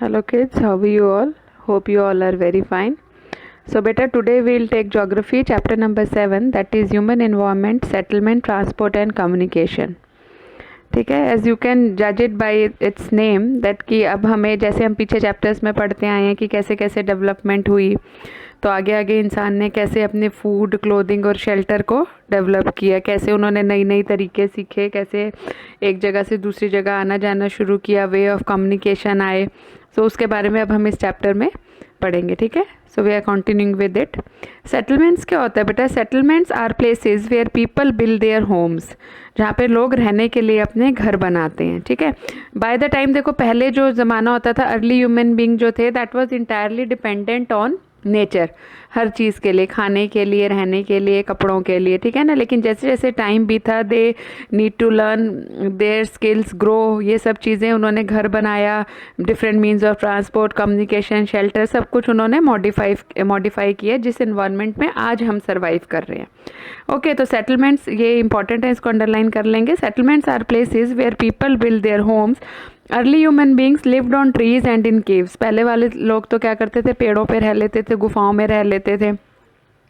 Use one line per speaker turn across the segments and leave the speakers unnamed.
Hello kids, how are you all? Hope you all are very fine. So beta, today we will take geography chapter number 7, that is human environment, settlement, transport and communication. ठीक है, as you can जज it by its name that कि अब हमें जैसे हम पीछे chapters में पढ़ते आए हैं कि कैसे कैसे डेवलपमेंट हुई, तो आगे आगे इंसान ने कैसे अपने फूड, क्लोथिंग और शेल्टर को डेवलप किया, कैसे उन्होंने नई नई तरीके सीखे, कैसे एक जगह से दूसरी जगह आना जाना शुरू किया, वे ऑफ कम्युनिकेशन आए। सो उसके बारे में अब हम इस चैप्टर में पढ़ेंगे। ठीक है, so we are continuing with it. Settlements क्या होता है बेटा? Settlements are places where people build their homes, जहाँ पे लोग रहने के लिए अपने घर बनाते हैं। ठीक है, बाय द टाइम देखो, पहले जो ज़माना होता था, अर्ली ह्यूमन बींग जो थे, that was entirely dependent on nature, हर चीज़ के लिए, खाने के लिए, रहने के लिए, कपड़ों के लिए। ठीक है ना, लेकिन जैसे जैसे टाइम बीता, they need to learn, their skills grow, ये सब चीज़ें उन्होंने, घर बनाया, different means of transport, communication, shelter, सब कुछ उन्होंने मॉडिफाई किया जिस इन्वायरमेंट में आज हम सर्वाइव कर रहे हैं। ओके, तो सेटलमेंट्स ये इंपॉर्टेंट है, इसको अंडरलाइन कर लेंगे। Settlements are places where people build their homes. Early human beings lived on trees and in caves. पहले वाले लोग तो क्या करते थे? पेड़ों पे रह लेते थे, गुफाओं में रह लेते थे।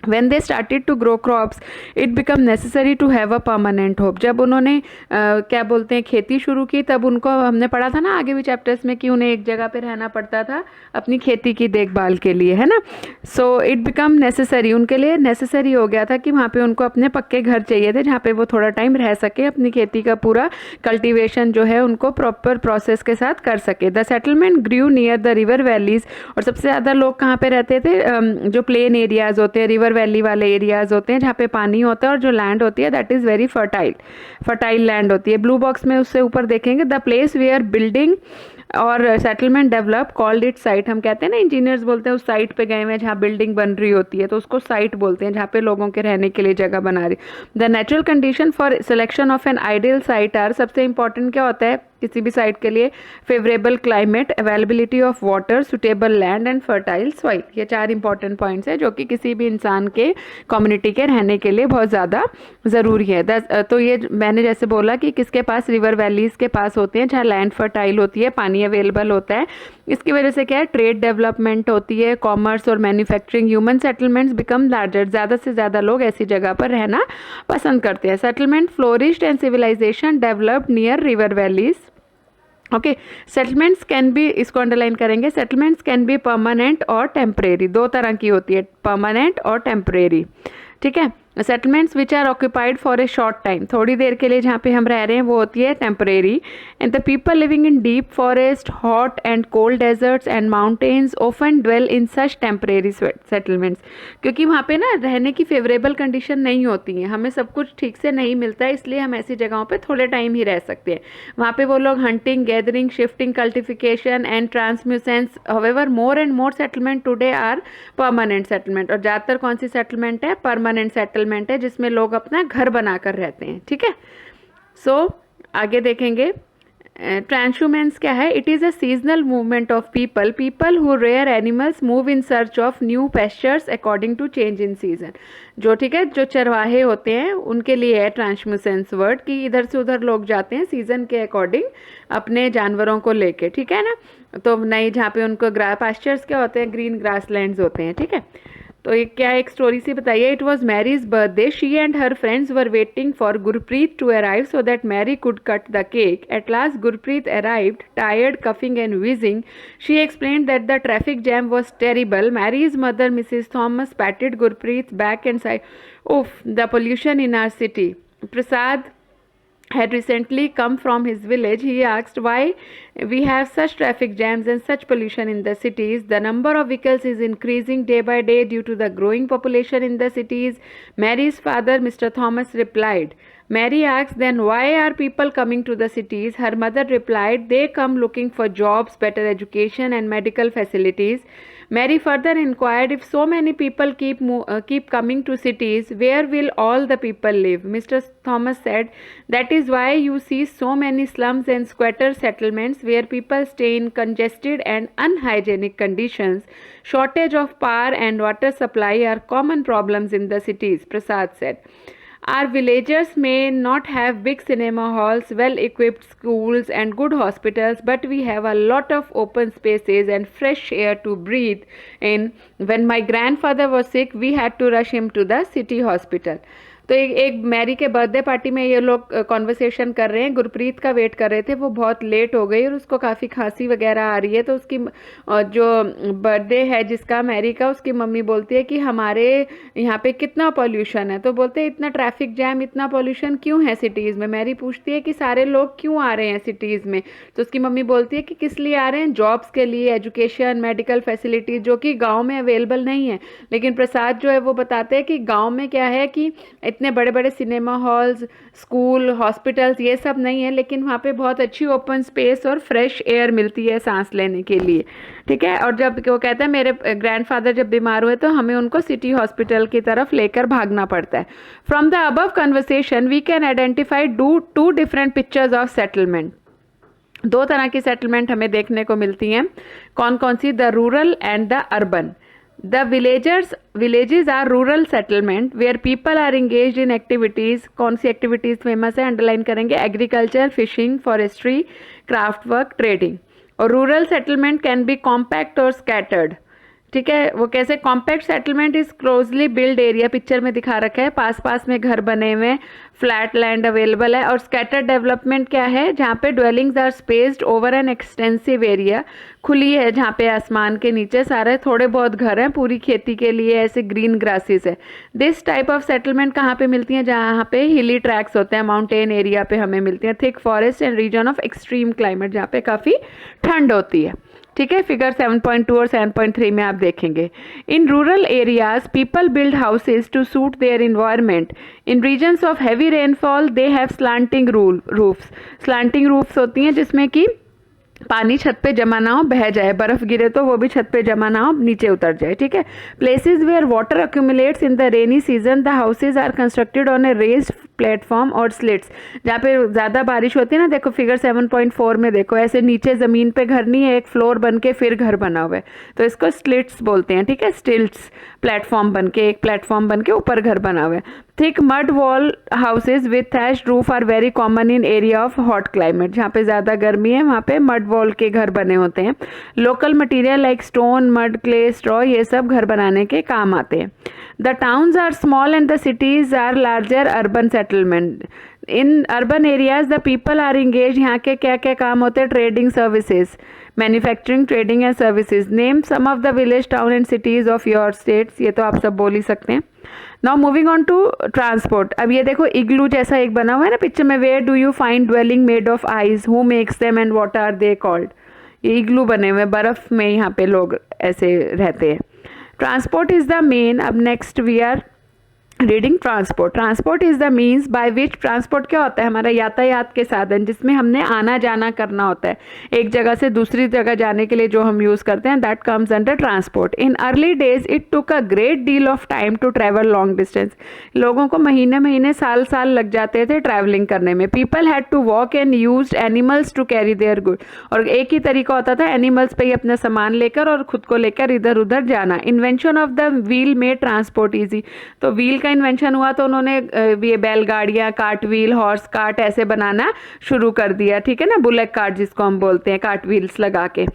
When they started to grow crops, it became necessary to have a permanent home. जब उन्होंने क्या बोलते हैं, खेती शुरू की, तब उनको, हमने पढ़ा था ना आगे भी चैप्टर्स में, कि उन्हें एक जगह पे रहना पड़ता था अपनी खेती की देखभाल के लिए, है ना। सो इट बिकम नेसेसरी, उनके लिए नेसेसरी हो गया था कि वहाँ पे उनको अपने पक्के घर चाहिए थे, जहाँ पे वो थोड़ा टाइम रह सके, अपनी खेती का पूरा कल्टीवेशन जो है उनको प्रॉपर प्रोसेस के साथ कर सके। The settlement grew near the river valleys, और सबसे ज़्यादा लोग कहाँ पे रहते थे? जो प्लेन एरियाज होते हैं, रिवर वैली वाले एरियाज होते हैं, जहाँ पे पानी होता है, और जो लैंड होती है that is very fertile land होती है। ब्लू बॉक्स में उससे ऊपर देखेंगे, द प्लेस वेयर बिल्डिंग और settlement develop called it site. हम कहते हैं ना, इंजीनियर्स बोलते हैं उस साइट पे गए हुए हैं जहाँ बिल्डिंग बन रही होती है, तो उसको साइट बोलते हैं, जहाँ पे लोगों के रहने के लिए जगह बना रही। The natural condition for selection of an ideal site are, सबसे इंपॉर्टेंट क्या होता है किसी भी साइट के लिए? Favourable climate, availability of water, suitable land and fertile soil. ये 4 इंपॉर्टेंट पॉइंट्स है जो कि किसी भी इंसान के, कम्युनिटी के रहने के लिए बहुत ज़्यादा ज़रूरी है। तो ये मैंने जैसे बोला कि किसके पास? रिवर वैलीज़ के पास होते हैं, जहाँ लैंड फर्टाइल होती है, पानी अवेलेबल होता है। इसकी वजह से क्या है? ट्रेड डेवलपमेंट होती है, कॉमर्स और manufacturing. Human settlements become larger, ज़्यादा से ज़्यादा लोग ऐसी जगह पर रहना पसंद करते हैं। Settlement flourished and civilisation developed near river valleys. Okay, settlements can be, इसको अंडरलाइन करेंगे, सेटलमेंट्स कैन बी परमानेंट और टेम्परेरी। 2 तरह की होती है, परमानेंट और टेम्परेरी। ठीक है, settlements which are occupied for a short time, थोड़ी देर के लिए जहाँ पे हम रह रहे हैं वो होती है temporary. And the people living in deep forest, hot and cold deserts and mountains often dwell in such temporary settlements. क्योंकि वहाँ पे ना रहने की फेवरेबल कंडीशन नहीं होती है, हमें सब कुछ ठीक से नहीं मिलता है, इसलिए हम ऐसी जगहों पे थोड़े टाइम ही रह सकते हैं। वहाँ पे वो लोग hunting, gathering, shifting, cultivation and transhumance. However more and more settlement today are permanent settlement. और ज़्यादातर कौन सी सेटलमेंट है? परमानेंट सेटलमेंट है, जिसमें लोग अपना घर बनाकर रहते हैं। ठीक है, सो आगे देखेंगे। ट्रांसह्यूमेंस क्या है? It is a seasonal movement of people who rear animals move in search of new pastures according to change in season. जो, ठीक है, जो चरवाहे होते हैं उनके लिए है ट्रांसह्यूमेंस वर्ड, कि इधर से उधर लोग जाते हैं सीजन के अकॉर्डिंग अपने जानवरों को लेके। ठीक है ना, तो नई जहाँ पे उनको पास्चर्स क्या होते हैं? ग्रीन ग्रासलैंड्स होते हैं। ठीक है, तो ये क्या, एक स्टोरी सी बताइए। It was Mary's birthday, she and her friends were waiting for Gurpreet to arrive so that Mary could cut the cake. At last Gurpreet arrived, tired, coughing and wheezing. She explained that the traffic jam was terrible. Mary's mother, Mrs. Thomas, patted Gurpreet's back and said, "Oof, the pollution in our city." Prasad had recently come from his village. He asked why we have such traffic jams and such pollution in the cities. The number of vehicles is increasing day by day due to the growing population in the cities. Mary's father, Mr. Thomas, replied. Mary asked, then why are people coming to the cities? Her mother replied, they come looking for jobs, better education and medical facilities. Mary further inquired, if so many people keep coming to cities, where will all the people live? Mr. Thomas said, that is why you see so many slums and squatter settlements where people stay in congested and unhygienic conditions. Shortage of power and water supply are common problems in the cities, Prasad said. Our villagers may not have big cinema halls, well-equipped schools and good hospitals, but we have a lot of open spaces and fresh air to breathe in. When my grandfather was sick, we had to rush him to the city hospital. तो एक Mary के birthday party में ये लोग conversation कर रहे हैं, गुरप्रीत का वेट कर रहे थे, वो बहुत लेट हो गई और उसको काफ़ी खांसी वगैरह आ रही है। तो उसकी जो बर्थडे है जिसका, मैरी का, उसकी मम्मी बोलती है कि हमारे यहाँ पे कितना पॉल्यूशन है। तो बोलते हैं इतना ट्रैफिक जैम, इतना पॉल्यूशन क्यों है सिटीज़ में। मैरी पूछती है कि सारे लोग क्यों आ रहे हैं सिटीज़ में। तो उसकी मम्मी बोलती है कि किस लिए आ रहे हैं, जॉब्स के लिए, एजुकेशन, मेडिकल फैसिलिटीज़, जो कि गाँव में अवेलेबल नहीं है। लेकिन प्रसाद जो है वो बताते हैं कि गाँव में क्या है कि इतने बड़े बड़े सिनेमा हॉल्स, स्कूल, हॉस्पिटल्स ये सब नहीं है, लेकिन वहाँ पे बहुत अच्छी ओपन स्पेस और फ्रेश एयर मिलती है सांस लेने के लिए। ठीक है। और जब वो कहते हैं मेरे ग्रैंडफादर जब बीमार हुए तो हमें उनको सिटी हॉस्पिटल की तरफ लेकर भागना पड़ता है। From the above conversation we can identify two different pictures of settlement. दो तरह की सेटलमेंट हमें देखने को मिलती हैं। कौन कौन सी? The rural and the urban. The villages are rural settlement where people are engaged in activities. कौन सी activities फेमस है, अंडरलाइन करेंगे? Agriculture, fishing, forestry, craft work, trading. और rural settlement can be compact और स्कैटर्ड। ठीक है। वो कैसे? Compact settlement is closely build area, picture में दिखा रखा है, पास पास में घर बने हुए, फ्लैट लैंड अवेलेबल है। और स्कैटर्ड डेवलपमेंट क्या है? जहाँ पे dwellings are spaced over an extensive area, खुली है जहाँ पे आसमान के नीचे सारे थोड़े बहुत घर हैं, पूरी खेती के लिए ऐसे ग्रीन ग्रासेस है। दिस टाइप ऑफ सेटलमेंट कहाँ पे मिलती हैं? जहाँ पे हिली ट्रैक्स होते हैं, माउंटेन एरिया पे हमें मिलती हैं। Thick forest and region of extreme climate, जहाँ पे काफ़ी ठंड होती है। ठीक है। फिगर 7.2 और 7.3 में आप देखेंगे। In rural areas people build houses to suit their environment. In regions of heavy rainfall they have slanting roofs. Slanting roofs होती हैं जिसमें कि पानी छत पे जमा ना हो, बह जाए, बर्फ गिरे तो वो भी छत पे जमा ना हो, नीचे उतर जाए। ठीक है। Places where water accumulates in the rainy season the houses are constructed on a raised platform और स्लिट्स। जहाँ पे ज़्यादा बारिश होती है ना, देखो फिगर 7.4 में देखो, ऐसे नीचे ज़मीन पे घर नहीं है, एक फ्लोर बन के फिर घर बना हुआ है, तो इसको स्लिट्स बोलते हैं। ठीक है। स्टिल्ट्स, प्लेटफॉर्म बन के, एक प्लेटफॉर्म बन के ऊपर घर बना हुआ है। Thick mud wall houses with thatched roof are very common in area of hot climate. जहाँ पे ज़्यादा गर्मी है वहाँ पे मड वॉल के घर बने होते हैं। Local material like stone, mud, clay, straw ये सब घर बनाने के काम आते हैं। The towns are small and the cities are larger urban settlement. In urban areas the people are engage. यहाँ के क्या क्या काम होते हैं? Trading services, manufacturing, trading and services. Name some of the village, town and cities of your states. ये तो आप सब बोल ही सकते हैं। Now moving on to transport. अब ये देखो इग्लू जैसा एक बना हुआ है ना पिक्चर में। Where do you find dwelling made of ice, who makes them and what are they called. ये इग्लू बने हुए, बर्फ़ में यहाँ पे लोग ऐसे रहते हैं। Transport is the main. अब next we are reading transport. Transport is the means by which, transport क्या होता है? हमारा यातायात के साधन जिसमें हमने आना जाना करना होता है, एक जगह से दूसरी जगह जाने के लिए जो हम यूज़ करते हैं, that comes under transport. In early days it took a great deal of time to travel long distance. लोगों को महीने महीने साल साल लग जाते थे ट्रैवलिंग करने में। People had to walk and used animals to carry their good. और एक ही तरीका होता था, एनिमल्स पे ही अपना सामान लेकर और खुद को लेकर इधर उधर जाना। Invention of the wheel made transport easy. तो व्हील का इन्वेंशन हुआ तो उन्होंने ये बैलगाड़ियाँ, कार्ट व्हील, हॉर्स कार्ट ऐसे बनाना शुरू कर दिया। ठीक है ना, बुलेट कार्ट जिसको हम बोलते हैं, कार्ट व्हील्स लगा के।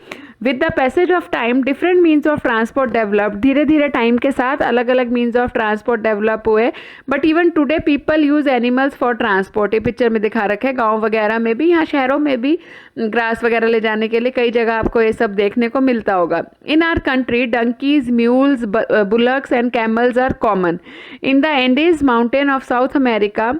With the passage of time different means of transport develop. धीरे धीरे टाइम के साथ अलग अलग मीन्स ऑफ ट्रांसपोर्ट डेवलप हुए। But even today people use animals for transport. ये पिक्चर में दिखा रखा है, गाँव वगैरह में भी, यहाँ शहरों में भी ग्रास वगैरह ले जाने के लिए कई जगह आपको ये सब देखने को मिलता होगा। In our country donkeys, mules, bullocks and camels are common. In the Andes mountain of South America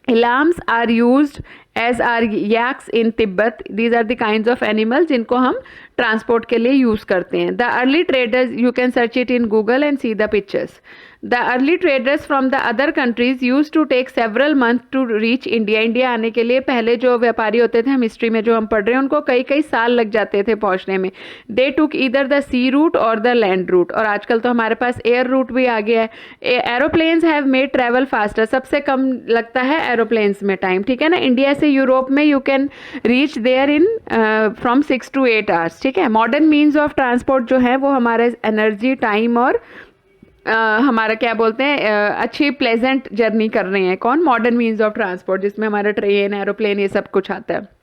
Elams are used as are yaks in Tibet. These are the kinds of animals जिनको हम transport के लिए use करते हैं। The early traders, you can search it in Google and see the pictures. The early traders from the other countries used to take several months to reach India. India आने के लिए पहले जो व्यापारी होते थे, हम हिस्ट्री में जो हम पढ़ रहे हैं, उनको कई कई साल लग जाते थे पहुंचने में। They took either the sea route or the land route. और आजकल तो हमारे पास एयर रूट भी आ गया है। Aeroplanes have made travel faster. सबसे कम लगता है एरोप्लेन्स में टाइम। ठीक है ना, इंडिया से यूरोप में you can reach there in from 6 to 8 hours। ठीक है। मॉडर्न मीन्स ऑफ ट्रांसपोर्ट जो है वो हमारे एनर्जी, टाइम और हमारा क्या बोलते हैं अच्छी प्लेजेंट जर्नी कर रहे हैं। कौन? मॉडर्न मीन्स ऑफ ट्रांसपोर्ट, जिसमें हमारा ट्रेन, एरोप्लेन, ये सब कुछ आता है।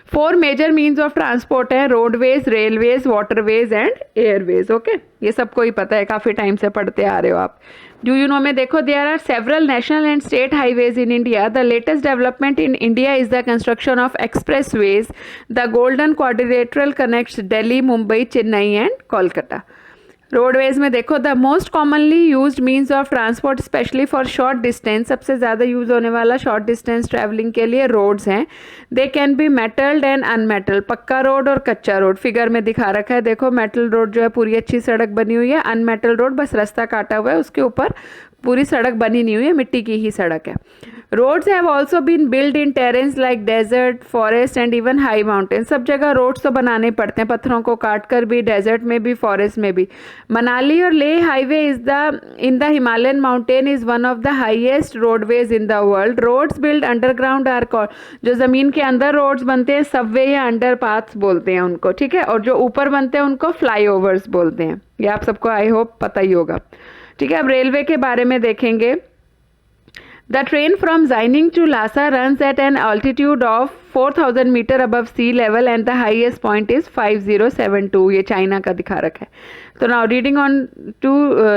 4 मेजर मीन्स ऑफ ट्रांसपोर्ट है, roadways, railways, waterways and Airways. Okay, ये सबको ही पता है, काफ़ी टाइम से पढ़ते आ रहे हो आप। डू यू नो में देखो, there are several national and state highways in India. The latest development in India is the construction of expressways. The golden quadrilateral connects Delhi, Mumbai, Chennai and Kolkata. Roadways में देखो, the most commonly used means of transport specially for short distance, सबसे ज़्यादा use होने वाला short distance travelling के लिए roads हैं। They can be metalled and unmetalled, पक्का रोड और कच्चा रोड। फिगर में दिखा रखा है, देखो मेटल रोड जो है पूरी अच्छी सड़क बनी हुई है, अनमेटल रोड बस रास्ता काटा हुआ है, उसके ऊपर पूरी सड़क बनी नहीं हुई है, मिट्टी की ही सड़क है। Roads have also been build in terrains like desert, forest and even high mountain. सब जगह रोड्स तो बनाने पड़ते हैं, पत्थरों को काट कर भी, डेजर्ट में भी, फॉरेस्ट में भी। मनाली और Leh highway in the Himalayan mountain is one of the highest roadways in the world. Roads build underground are called, जो ज़मीन के अंदर रोड्स बनते हैं सबवे या अंडर पाथ्स बोलते हैं उनको, ठीक है। और जो ऊपर बनते हैं उनको फ्लाईओवर्स बोलते हैं। ये आप सबको आई होप पता ही होगा, ठीक है। अब रेलवे के बारे में देखेंगे। The train from Xining to Lhasa runs at an altitude of 4000 metre above sea level and the highest point is 5072। ये चाइना का दिखा रखा है। तो now reading on to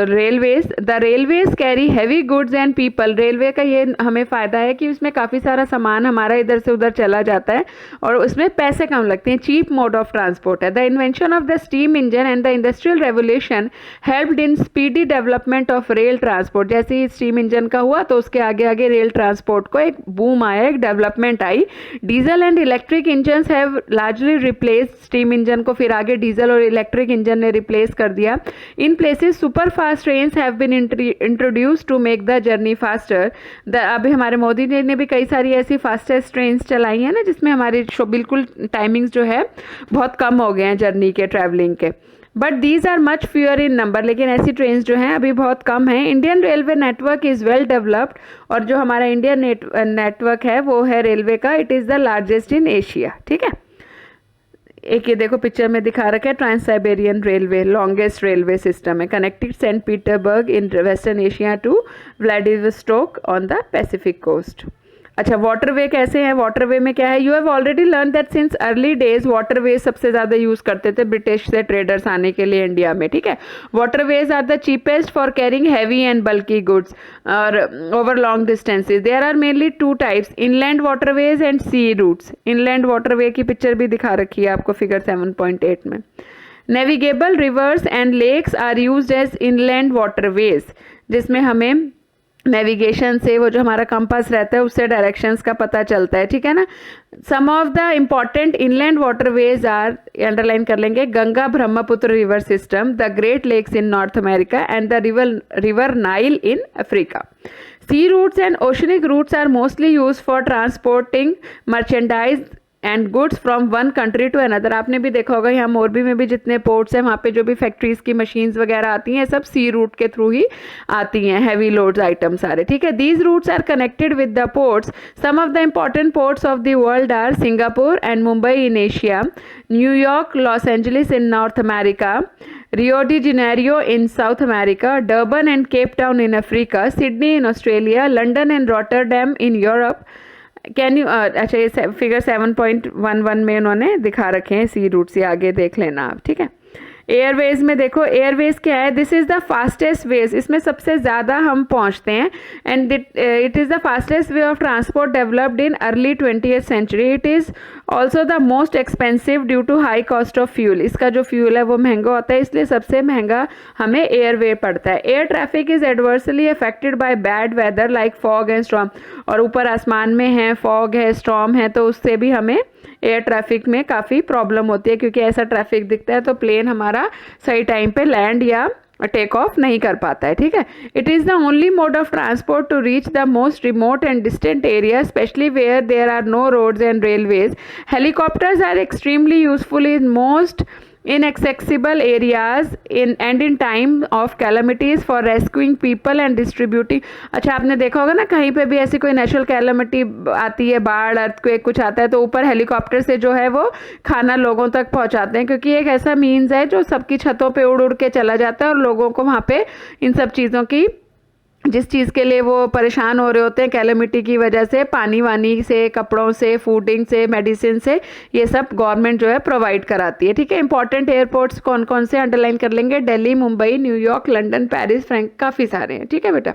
railways. The railways carry heavy goods and people. Railway का ये हमें फ़ायदा है कि उसमें काफ़ी सारा सामान हमारा इधर से उधर चला जाता है और उसमें पैसे कम लगते हैं, चीप मोड ऑफ ट्रांसपोर्ट है। The invention of the steam engine and the industrial revolution helped in speedy development of rail transport. जैसे ही स्टीम इंजन का हुआ तो उसके आगे आगे रेल ट्रांसपोर्ट को एक बूम आया, एक development I. Diesel and electric engines have largely replace steam engine को, फिर आगे डीजल और इलेक्ट्रिक इंजन ने रिप्लेस कर दिया। In places super fast trains have been introduced to make the journey faster. अभी हमारे मोदी जी ने भी कई सारी ऐसी फास्टेस्ट ट्रेन्स चलाई हैं ना, जिसमें हमारी बिल्कुल टाइमिंग्स जो है बहुत कम हो गए हैं जर्नी के, ट्रैवलिंग के। But these are much fewer in number, लेकिन ऐसी ट्रेन्स जो हैं अभी बहुत कम हैं। Indian railway network is well developed, और जो हमारा इंडियन नेटवर्क है वो है रेलवे का, it is the largest in Asia, ठीक है। एक ये देखो पिक्चर में दिखा रखा है, trans Siberian railway longest railway system है, connected saint Petersburg in western Asia to Vladivostok on the Pacific coast. अच्छा, वाटरवे कैसे हैं? वाटरवे में क्या है? You have already learn that since early days waterway सबसे ज़्यादा यूज़ करते थे ब्रिटिश से ट्रेडर्स आने के लिए इंडिया में, ठीक है। Waterways are the cheapest for carrying heavy and bulky goods और over long distances. There are mainly 2 types, inland waterways and sea routes. Inland waterway की पिक्चर भी दिखा रखी है आपको फिगर 7.8 में। Navigable rivers and lakes are used as inland waterways, जिसमें हमें नेविगेशन से वो जो हमारा कंपास रहता है उससे डायरेक्शंस का पता चलता है, ठीक है ना। Some of the important inland waterways are, underline कर लेंगे, Ganga Brahmaputra river system, the great lakes in North America and the river Nile in Africa. Sea routes and oceanic routes are mostly used for transporting merchandise and goods from one country to another. आपने भी देखा होगा यहाँ मोरबी में भी जितने ports हैं वहाँ पे जो भी फैक्ट्रीज की मशीन्स वगैरह आती हैं सब सी रूट के थ्रू ही आती हैं, हैवी लोड्स आइटम सारे, ठीक है। These routes are connected with the ports. Some of the important ports of the world are Singapore and Mumbai in Asia, New York, Los Angeles in North America, Rio de Janeiro in South America, Durban and Cape Town in Africa, Sydney in Australia, London and Rotterdam in Europe. Can you, अच्छा ये figure 7.11 में उन्होंने दिखा रखे हैं सी root से, आगे देख लेना आप, ठीक है। एयरवेज में देखो, एयरवेज क्या है? This is the fastest ways, इसमें सबसे ज़्यादा हम पहुंचते हैं and it is the fastest way of transport developed in early 20th century. It is also the most expensive due to high cost of fuel. इसका जो फ्यूल है वो महंगा होता है, इसलिए सबसे महंगा हमें एयरवे पड़ता है। Air traffic is adversely affected by bad weather like fog and storm, और ऊपर आसमान में है, फॉग है, स्टॉर्म है, तो उससे भी हमें एयर ट्रैफिक में काफ़ी प्रॉब्लम होती है, क्योंकि ऐसा ट्रैफिक दिखता है तो प्लेन हमारा सही टाइम पे लैंड या टेक ऑफ नहीं कर पाता है, ठीक है। It is the only mode of transport to reach the most remote and distant area, specially where there are no roads and railways. Helicopters are extremely useful in most inaccessible areas and in time of calamities for rescuing people and distributing। अच्छा, आपने देखा होगा ना कहीं पे भी ऐसी कोई नेचुरल कैलामिटी आती है, बाढ़, अर्थक्वेक कुछ आता है, तो ऊपर हेलीकॉप्टर से जो है वो खाना लोगों तक पहुंचाते हैं, क्योंकि एक ऐसा मीन्स है जो सबकी छतों पे उड़ उड़ के चला जाता है और लोगों को वहाँ पे इन सब चीज़ों की, जिस चीज़ के लिए वो परेशान हो रहे होते हैं कैलेमिटी की वजह से, पानी वानी से, कपड़ों से, फूडिंग से, मेडिसिन से, ये सब गवर्नमेंट जो है प्रोवाइड कराती है। ठीक है, इंपॉर्टेंट एयरपोर्ट्स कौन कौन से अंडरलाइन कर लेंगे, Delhi, Mumbai, New York, London, Paris, Frank, काफ़ी सारे हैं। ठीक है बेटा।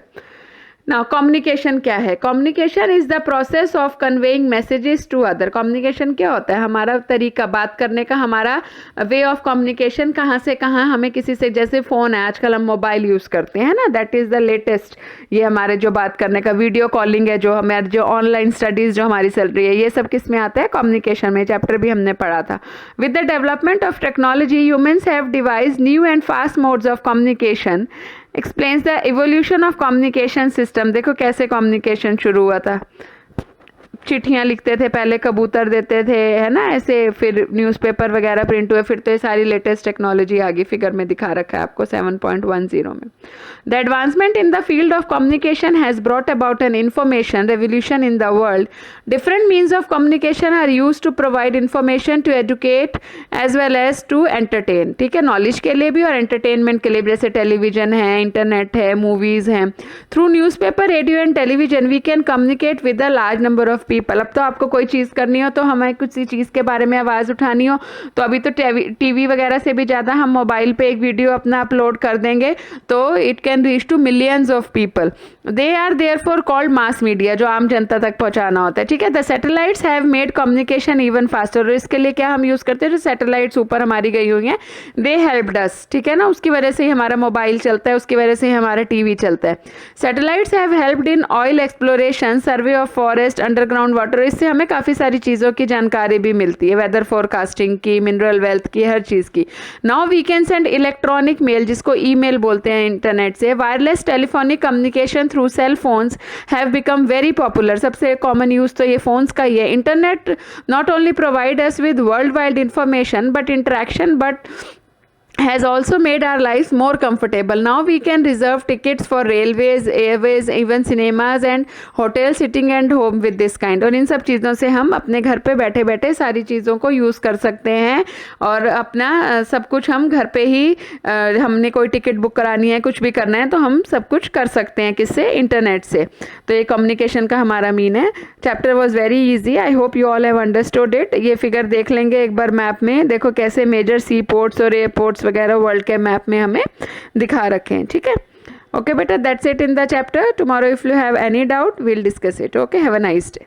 नाउ कम्युनिकेशन क्या है? Communication is the process of conveying messages to other. Communication क्या होता है? हमारा तरीका बात करने का, हमारा वे ऑफ कम्युनिकेशन, कहाँ से कहाँ हमें किसी से, जैसे फ़ोन है आजकल हम मोबाइल यूज़ करते हैं ना, दैट इज़ द लेटेस्ट, ये हमारे जो बात करने का, वीडियो कॉलिंग है, जो हमारे जो ऑनलाइन स्टडीज़ जो हमारी चल रही है, ये सब किस में आता है? कम्युनिकेशन में। चैप्टर भी हमने पढ़ा था। With the development of technology humans have devised new and fast modes of communication. Explains the evolution of communication system. देखो कैसे कम्युनिकेशन शुरू हुआ था, चिट्ठियाँ लिखते थे पहले, कबूतर देते थे, है ना, ऐसे, फिर न्यूज़पेपर वगैरह प्रिंट हुए, फिर तो ये सारी लेटेस्ट टेक्नोलॉजी आ गई। फिगर में दिखा रखा है आपको 7.10 में। The advancement in the field of communication has brought about an information revolution in the world. Different means of communication are use to provide information, to educate as well as to entertain. ठीक है, knowledge के लिए भी और entertainment के लिए, जैसे television है, इंटरनेट है, मूवीज़ हैं। Through newspaper, radio and television we can communicate with a large number of people. अब तो आपको कोई चीज़ करनी हो, तो हमें किसी चीज़ के बारे में आवाज़ उठानी हो, तो अभी तो टीवी वगैरह से भी ज़्यादा हम मोबाइल पे एक वीडियो अपना अपलोड कर देंगे, तो it can reach to millions of people. They are therefore called mass media, जो आम जनता तक पहुंचाना होता है। ठीक है, the satellites have made communication even faster. और इसके लिए क्या हम यूज़ करते हैं? जो सैटेलाइट्स ऊपर हमारी गई हुई हैं, दे हेल्प्ड अस। ठीक है ना, उसकी वजह से ही हमारा मोबाइल चलता है, उसकी वजह से ही हमारा टीवी चलता है। Satellites have helped in oil exploration, survey of forest, underground water. इससे हमें काफ़ी सारी चीज़ों की जानकारी भी मिलती है, वेदर फोरकास्टिंग की, मिनरल वेल्थ की, हर चीज़ की। Now we can send electronic mail, जिसको ईमेल बोलते हैं इंटरनेट से। Wireless telephonic communication through cell phones have become very popular. सबसे कॉमन यूज़ तो ये फ़ोन्स का ही है। Internet not only provide us with world wide information but interaction, but has also made our lives more comfortable. Now we can reserve tickets for railways, airways, even cinemas and hotel sitting and home with this kind। और इन सब चीज़ों से हम अपने घर पे बैठे बैठे सारी चीज़ों को यूज़ कर सकते हैं, और अपना सब कुछ हम घर पे ही, हमने कोई टिकट बुक करानी है, कुछ भी करना है, तो हम सब कुछ कर सकते हैं। किससे? इंटरनेट से। तो ये कम्युनिकेशन का हमारा मीन है। Chapter was very easy. I hope you all have understood it. ये फिगर देख लेंगे एक बार मैप में, देखो कैसे मेजर सी पोर्ट्स और एयरपोर्ट्स वगैरह वर्ल्ड के मैप में हमें दिखा रखे हैं। ठीक है, ओके बेटा, that's it in the chapter. Tomorrow if you have any doubt we'll discuss it. Okay, have a nice day.